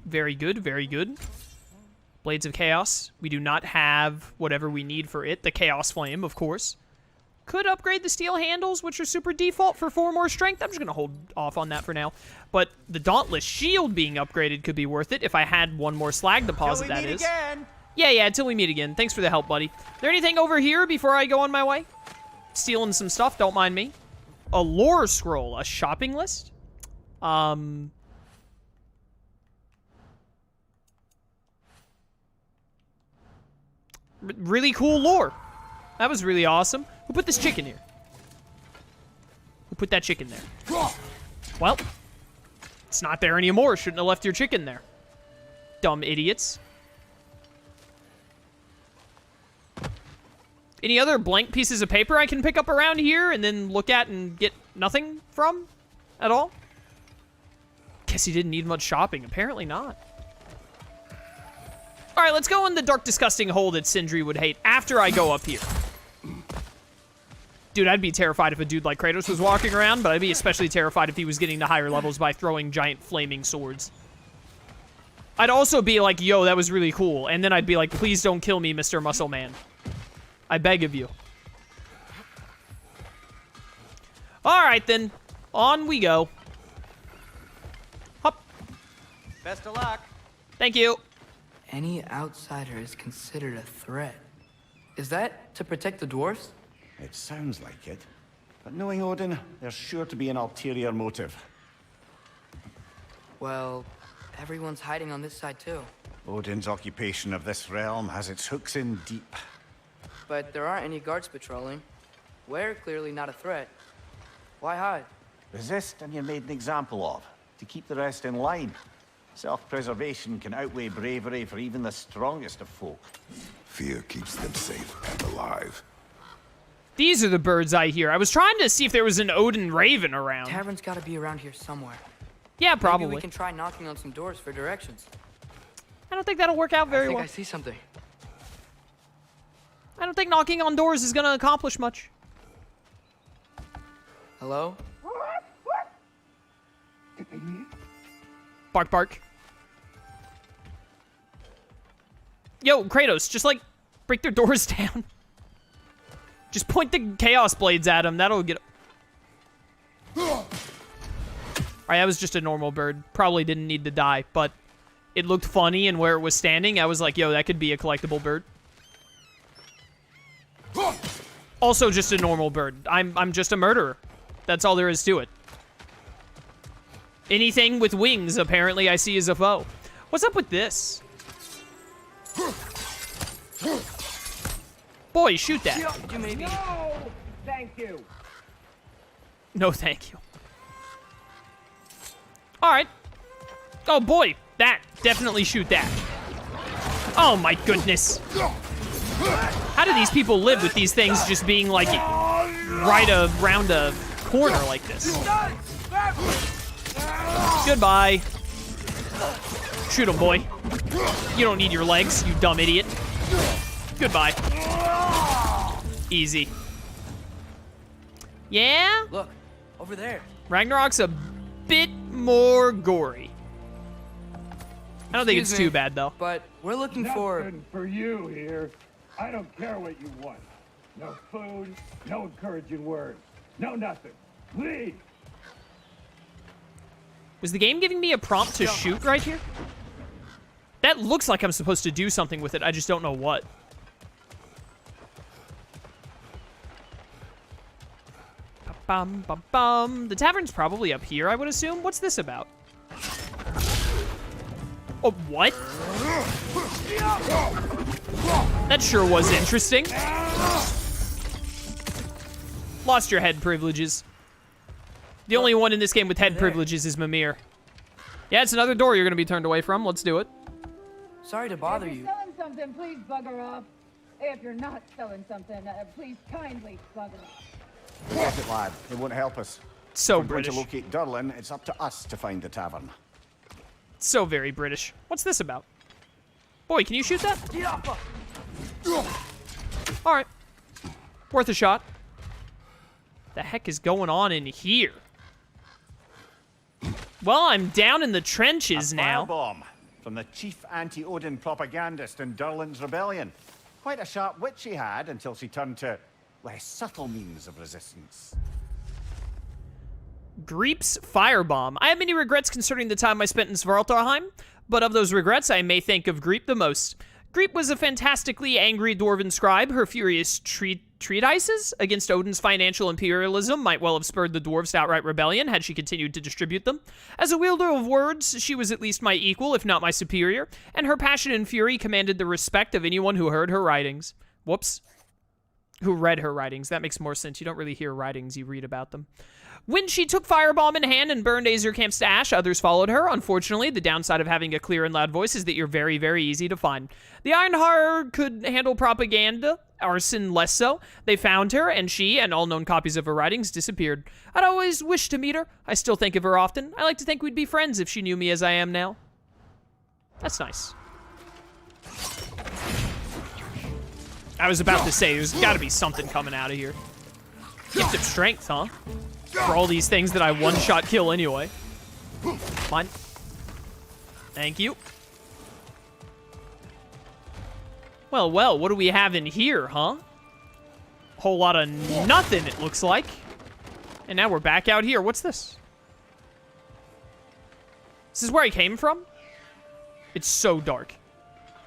Very good, very good. Blades of Chaos. We do not have whatever we need for it. The Chaos Flame, of course. Could upgrade the steel handles, which are super default for 4 more strength. I'm just going to hold off on that for now. But the Dauntless Shield being upgraded could be worth it if I had 1 more slag deposit, that is. Again. Yeah, until we meet again. Thanks for the help, buddy. Is there anything over here before I go on my way? Stealing some stuff, don't mind me. A lore scroll, a shopping list? Really cool lore. That was really awesome. Who put this chicken here? Who put that chicken there? Well, it's not there anymore. Shouldn't have left your chicken there. Dumb idiots. Any other blank pieces of paper I can pick up around here and then look at and get nothing from at all? Guess he didn't need much shopping. Apparently not. All right, let's go in the dark, disgusting hole that Sindri would hate after I go up here. Dude, I'd be terrified if a dude like Kratos was walking around, but I'd be especially terrified if he was getting to higher levels by throwing giant flaming swords. I'd also be like, yo, that was really cool. And then I'd be like, please don't kill me, Mr. Muscle Man. I beg of you. All right, then. On we go. Hop. Best of luck. Thank you. Any outsider is considered a threat. Is that to protect the dwarves? It sounds like it. But knowing Odin, there's sure to be an ulterior motive. Well, everyone's hiding on this side too. Odin's occupation of this realm has its hooks in deep. But there aren't any guards patrolling. We're clearly not a threat. Why hide? Resist and you're made an example of, to keep the rest in line. Self-preservation can outweigh bravery for even the strongest of folk. Fear keeps them safe and alive. These are the birds I hear. I was trying to see if there was an Odin raven around. Tavern's gotta be around here somewhere. Yeah, probably. Maybe we can try knocking on some doors for directions. I don't think that'll work out very well. I see something. I don't think knocking on doors is gonna accomplish much. Hello? Bark, bark. Yo, Kratos, just like break their doors down. Just point the chaos blades at them. That'll get. Alright, that was just a normal bird. Probably didn't need to die, but it looked funny, and where it was standing, I was like, yo, that could be a collectible bird. Also just a normal bird. I'm just a murderer. That's all there is to it. Anything with wings, apparently, I see as a foe. What's up with this? Boy, shoot that. No, thank you. No, thank you. All right. Oh, boy. That. Definitely shoot that. Oh, my goodness. How do these people live with these things just being, like, right around a corner like this? Goodbye. Shoot him, boy. You don't need your legs, you dumb idiot. Goodbye. Easy. Yeah? Look, over there. Ragnarok's a bit more gory. I don't think it's too bad, though. But we're looking for... Nothing for you here. I don't care what you want. No food, no encouraging words, no nothing. Leave! Was the game giving me a prompt to shoot right here? That looks like I'm supposed to do something with it. I just don't know what. Bum, bum, bum. The tavern's probably up here, I would assume. What's this about? Oh, what? That sure was interesting. Lost your head privileges. The only one in this game with head privileges is Mimir. Yeah, it's another door you're going to be turned away from. Let's do it. Sorry to bother If you. you're selling something, please bugger off. If you're not selling something, please kindly bugger off. Forget it, lad. It won't help us. So If we're going British. to locate Durlin, it's up to us to find the tavern. So very British. What's this about? Boy, can you shoot that? All right. Worth a shot. The heck is going on in here? Well, I'm down in the trenches now. Firebomb. from the chief anti-Odin propagandist in Durlin's rebellion. Quite a sharp wit she had until she turned to less subtle means of resistance. Greep's Firebomb. I have many regrets concerning the time I spent in Svartalheim, but of those regrets, I may think of Greep the most. Greep was a fantastically angry dwarven scribe. Her furious treatises against Odin's financial imperialism might well have spurred the dwarves to outright rebellion had she continued to distribute them. As a wielder of words, she was at least my equal, if not my superior, and her passion and fury commanded the respect of anyone who heard her writings. Whoops. Who read her writings. That makes more sense. You don't really hear writings, you read about them. When she took Firebomb in hand and burned Æsir camps to ash, others followed her. Unfortunately, the downside of having a clear and loud voice is that you're very, very easy to find. The Ironheart could handle propaganda, arson less so. They found her, and she, and all known copies of her writings, disappeared. I'd always wished to meet her. I still think of her often. I like to think we'd be friends if she knew me as I am now. That's nice. I was about to say, there's gotta be something coming out of here. Gift of strength, huh? For all these things that I one-shot kill anyway. Fine. Thank you. Well, what do we have in here, huh? Whole lot of nothing, it looks like. And now we're back out here. What's this? This is where I came from? It's so dark.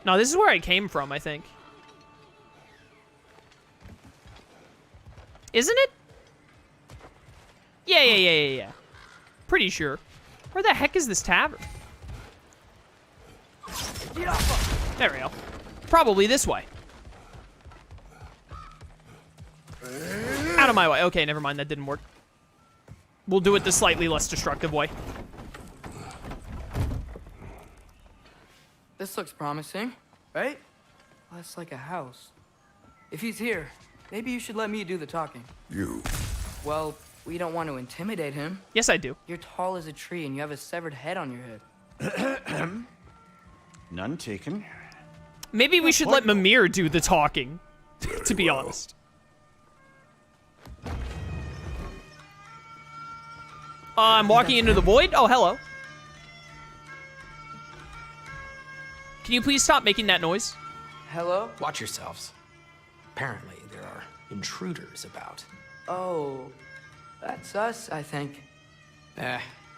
No, this is where I came from, I think. Isn't it? Yeah. Pretty sure. Where the heck is this tavern? There we go. Probably this way. Out of my way. Okay, never mind. That didn't work. We'll do it the slightly less destructive way. This looks promising, right? Less like a house. If he's here, maybe you should let me do the talking. You. Well, we don't want to intimidate him. Yes, I do. You're tall as a tree and you have a severed head on your head. None taken. Maybe we should let Mimir do the talking, to be honest. I'm walking into the void. Oh, hello. Can you please stop making that noise? Hello? Watch yourselves. Apparently, there are intruders about. Oh, that's us, I think.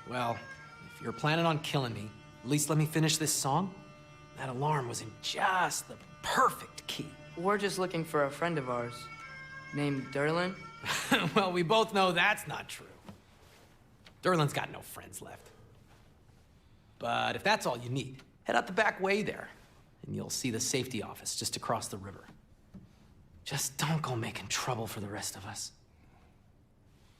Well, if you're planning on killing me, at least let me finish this song. That alarm was in just the perfect key. We're just looking for a friend of ours, named Durlin. Well, we both know that's not true. Durlin's got no friends left. But if that's all you need, head out the back way there, and you'll see the safety office just across the river. Just don't go making trouble for the rest of us.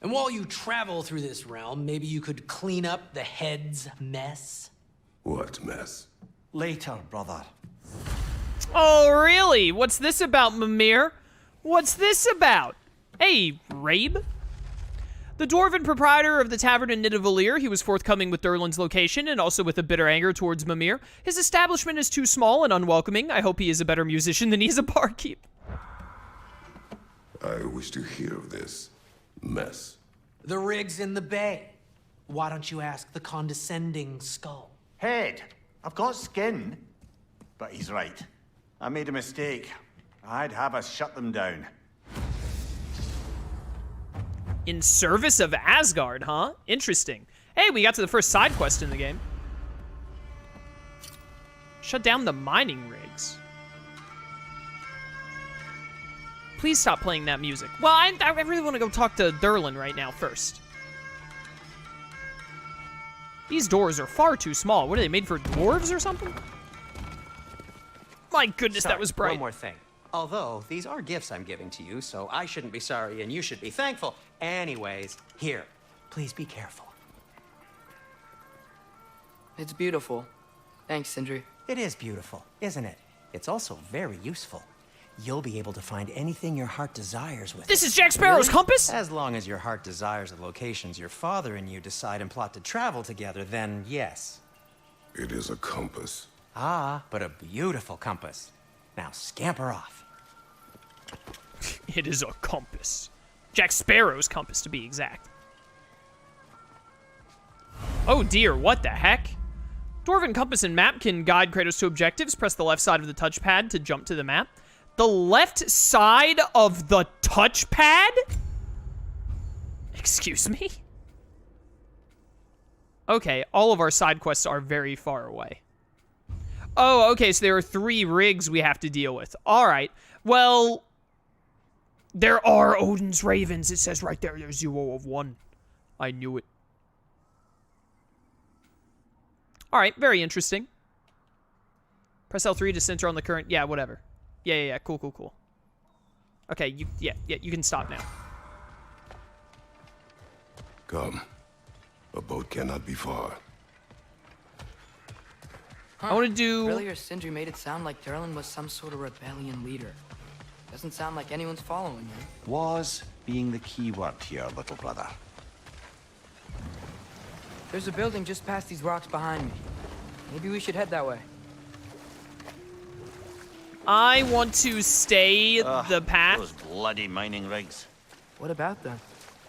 And while you travel through this realm, maybe you could clean up the head's mess? What mess? Later, brother. Oh, really? What's this about, Mimir? What's this about? Hey, Rabe? The dwarven proprietor of the tavern in Nidavellir, he was forthcoming with Durlin's location and also with a bitter anger towards Mimir. His establishment is too small and unwelcoming. I hope he is a better musician than he's a barkeep. I wish to hear of this mess. The rig's in the bay. Why don't you ask the condescending skull? Head. I've got skin. But he's right. I made a mistake. I'd have us shut them down. In service of Asgard, huh? Interesting. Hey, we got to the first side quest in the game. Shut down the mining rigs. Please stop playing that music. Well, I really want to go talk to Durlin right now first. These doors are far too small. What are they, made for dwarves or something? My goodness, Sorry, that was bright. One more thing. Although, these are gifts I'm giving to you, so I shouldn't be sorry and you should be thankful. Anyways, here, please be careful. It's beautiful. Thanks, Sindri. It is beautiful, isn't it? It's also very useful. You'll be able to find anything your heart desires with This it. is Jack Sparrow's compass? As long as your heart desires the locations your father and you decide and plot to travel together, then yes. It is a compass. Ah, but a beautiful compass. Now scamper off. It is a compass. Jack Sparrow's compass, to be exact. Oh dear, what the heck? Dwarven compass and map can guide Kratos to objectives. Press the left side of the touchpad to jump to the map. The left side of the touchpad? Excuse me? Okay, all of our side quests are very far away. Oh, okay, so there are 3 rigs we have to deal with. All right, well, there are Odin's ravens. It says right there, there's 0 of 1. I knew it. All right, very interesting. Press L3 to center on the current. Yeah, whatever. Yeah. Cool. Okay, you can stop now. Come. A boat cannot be far. Huh. I want to do... Earlier, Sindri made it sound like Durlin was some sort of rebellion leader. Doesn't sound like anyone's following him. Was being the key word here, little brother. There's a building just past these rocks behind me. Maybe we should head that way. I want to stay the path. Those bloody mining rigs. What about them?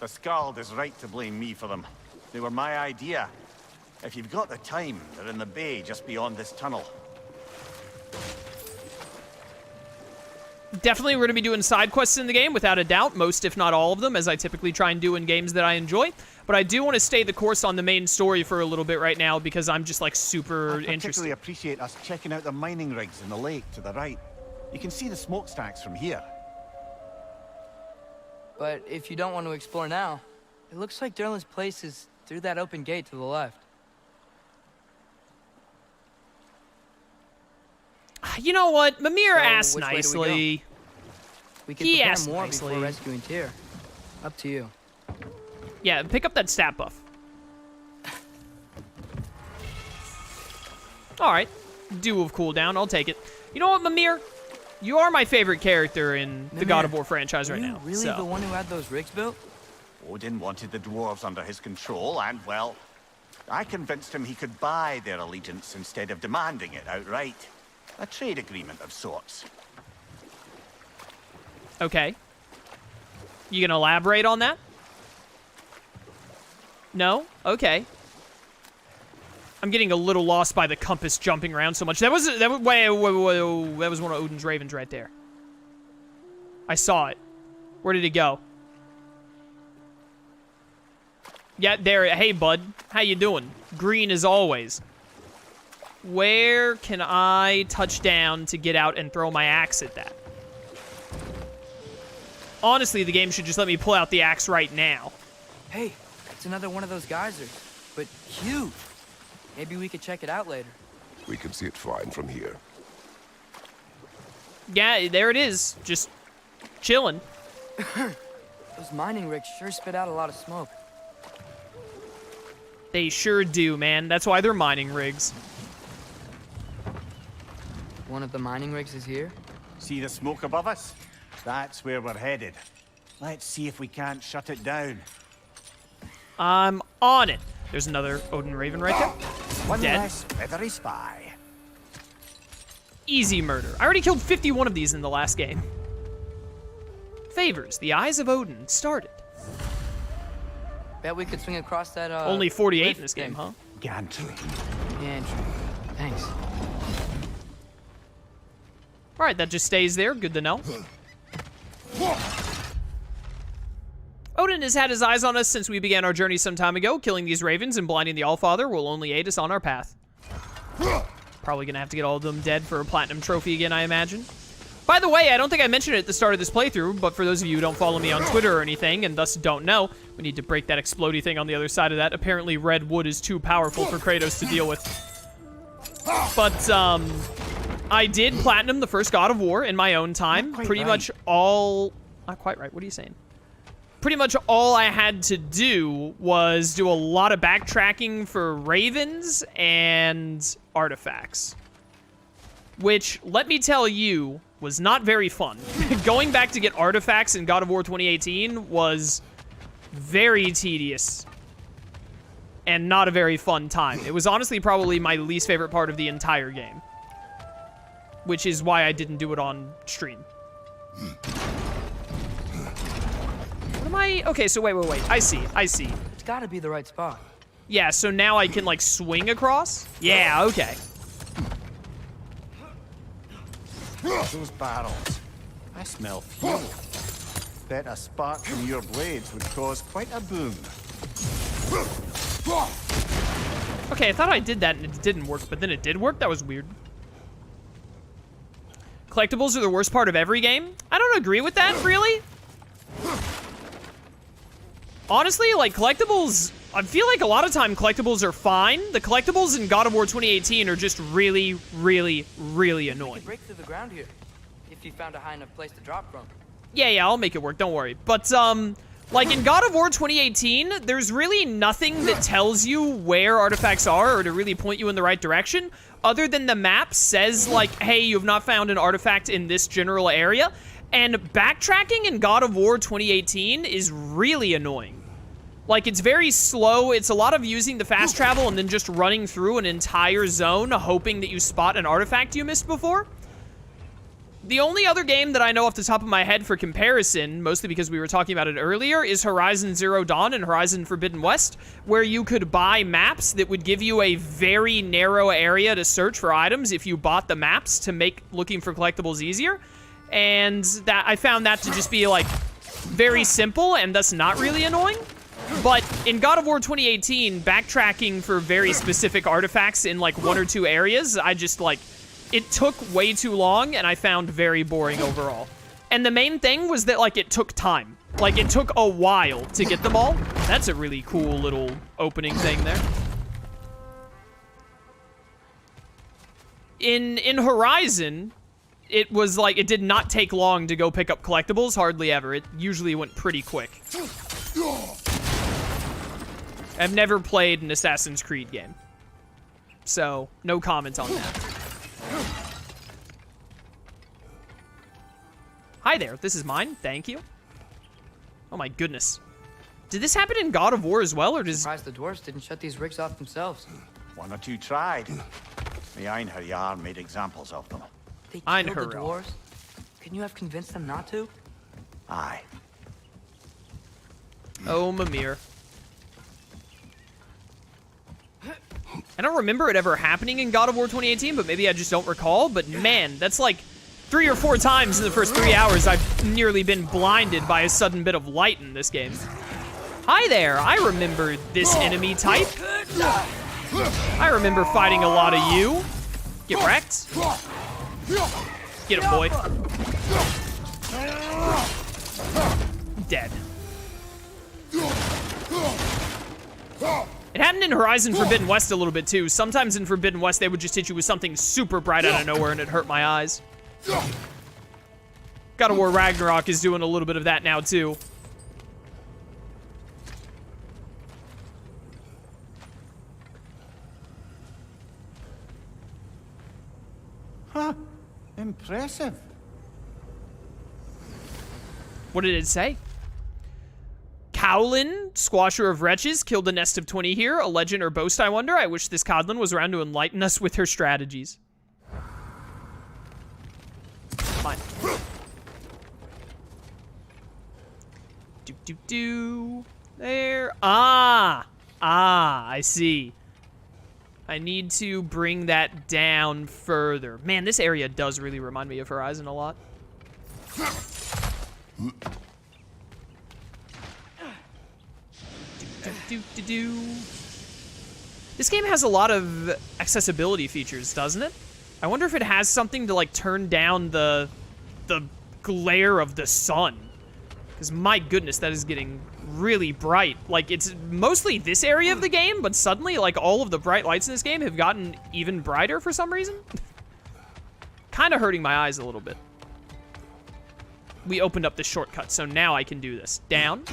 The Skald is right to blame me for them. They were my idea. If you've got the time, they're in the bay just beyond this tunnel. Definitely, we're going to be doing side quests in the game, without a doubt. Most, if not all of them, as I typically try and do in games that I enjoy. But I do want to stay the course on the main story for a little bit right now, because I'm just, like, super I particularly interested. appreciate us checking out the mining rigs in the lake to the right. You can see the smokestacks from here. But if you don't want to explore now, it looks like Durlin's place is through that open gate to the left. You know what? Mimir asked which way do we nicely. We could He prepare asked more nicely. before rescuing Tyr. Up to you. Yeah, pick up that stat buff. Alright. Dew of cooldown, I'll take it. You know what, Mimir? You are my favorite character in the God of War franchise right now. Are you really the one who had those rigs built? Odin wanted the dwarves under his control, and, well, I convinced him he could buy their allegiance instead of demanding it outright. A trade agreement of sorts. Okay. You gonna elaborate on that? No? Okay. I'm getting a little lost by the compass jumping around so much. That was wait, that was one of Odin's ravens right there. I saw it. Where did it go? Yeah, there. Hey, bud. How you doing? Green as always. Where can I touch down to get out and throw my axe at that? Honestly, the game should just let me pull out the axe right now. Hey, it's another one of those geysers, but huge. Maybe we could check it out later. We can see it fine from here. Yeah, there it is. Just chilling. Those mining rigs sure spit out a lot of smoke. They sure do, man. That's why they're mining rigs. One of the mining rigs is here? See the smoke above us? That's where we're headed. Let's see if we can't shut it down. I'm on it. There's another Odin Raven right there. One Dead. less feathery spy. Easy murder. I already killed 51 of these in the last game. Favors, the Eyes of Odin started. Bet we could swing across that, Only 48 rift in this game, thing. huh? Gantry. Gantry. Thanks. Alright, that just stays there. Good to know. Odin has had his eyes on us since we began our journey some time ago. Killing these ravens and blinding the Allfather will only aid us on our path. Probably gonna have to get all of them dead for a platinum trophy again, I imagine. By the way, I don't think I mentioned it at the start of this playthrough, but for those of you who don't follow me on Twitter or anything, and thus don't know, we need to break that explodey thing on the other side of that. Apparently, red wood is too powerful for Kratos to deal with. But, I did platinum the first God of War in my own time. Pretty much all... Not quite right. What are you saying? Pretty much all I had to do was do a lot of backtracking for ravens and artifacts. Which, let me tell you, was not very fun. Going back to get artifacts in God of War 2018 was very tedious and not a very fun time. It was honestly probably my least favorite part of the entire game, which is why I didn't do it on stream. What am I? Okay, so wait. I see. It's gotta be the right spot. Yeah, so now I can, like, swing across? Yeah, okay. Those barrels. I smell fuel. Bet a spark from your blades would cause quite a boom. Okay, I thought I did that and it didn't work, but then it did work? That was weird. Collectibles are the worst part of every game? I don't agree with that, really. Honestly, like, collectibles... I feel like a lot of time collectibles are fine. The collectibles in God of War 2018 are just really, really, really You annoying. could break through the ground here, if you found a high enough place to drop from. Yeah, I'll make it work, don't worry. But, like, in God of War 2018, there's really nothing that tells you where artifacts are or to really point you in the right direction, other than the map says, like, hey, you have not found an artifact in this general area. And backtracking in God of War 2018 is really annoying. Like, it's very slow. It's a lot of using the fast travel and then just running through an entire zone, hoping that you spot an artifact you missed before. The only other game that I know off the top of my head for comparison, mostly because we were talking about it earlier, is Horizon Zero Dawn and Horizon Forbidden West, where you could buy maps that would give you a very narrow area to search for items if you bought the maps to make looking for collectibles easier. And that I found that to just be, like, very simple and thus not really annoying. But in God of War 2018, backtracking for very specific artifacts in, like, 1 or 2 areas, I just, like... It took way too long, and I found very boring overall. And the main thing was that, like, it took time. Like, it took a while to get them all. That's a really cool little opening thing there. In Horizon, it was, like, it did not take long to go pick up collectibles, hardly ever. It usually went pretty quick. I've never played an Assassin's Creed game. So, no comment on that. Hi there, this is mine. Thank you. Oh my goodness. Did this happen in God of War as well, or does... Surprised the dwarves didn't shut these rigs off themselves. 1 or 2 tried. The Einherjar made examples of them. They killed the Einherjar. dwarves? Couldn't you have convinced them not to? Aye. Oh, Mimir. I don't remember it ever happening in God of War 2018, but maybe I just don't recall. But man, that's like 3 or 4 times in the first 3 hours I've nearly been blinded by a sudden bit of light in this game. Hi there, I remember this enemy type. I remember fighting a lot of you. Get wrecked. Get him, boy. Dead. It happened in Horizon Forbidden West a little bit too. Sometimes in Forbidden West they would just hit you with something super bright out of nowhere and it hurt my eyes. God of War Ragnarok is doing a little bit of that now too. Huh. Impressive. What did it say? Cowlin, Squasher of Wretches, killed a nest of 20 here. A legend or boast, I wonder. I wish this Codlin was around to enlighten us with her strategies. Fine. Do. There. Ah, I see. I need to bring that down further. Man, this area does really remind me of Horizon a lot. Do. This game has a lot of accessibility features, doesn't it? I wonder if it has something to, like, turn down the glare of the sun. Because, my goodness, that is getting really bright. Like, it's mostly this area of the game, but suddenly, like, all of the bright lights in this game have gotten even brighter for some reason. Kind of hurting my eyes a little bit. We opened up the shortcut, so now I can do this. Down.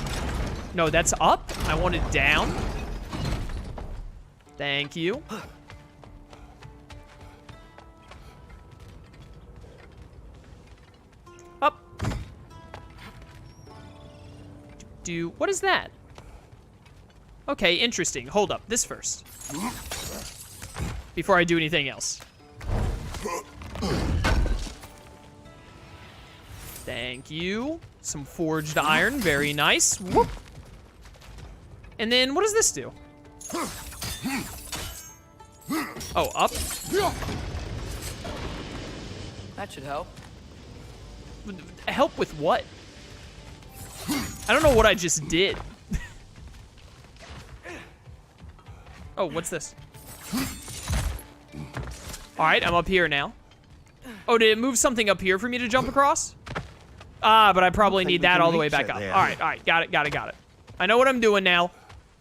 No, that's up. I wanted down. Thank you. Up. What is that? Okay, interesting. Hold up. This first. Before I do anything else. Thank you. Some forged iron. Very nice. Whoop. And then, what does this do? Oh, up? That should help. Help with what? I don't know what I just did. Oh, what's this? All right, I'm up here now. Oh, did it move something up here for me to jump across? Ah, but I probably need that all the way back up. All right, got it. I know what I'm doing now.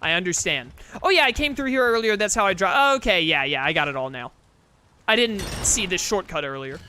I understand. Oh yeah, I came through here earlier. That's how I dropped. Okay, yeah, I got it all now. I didn't see this shortcut earlier.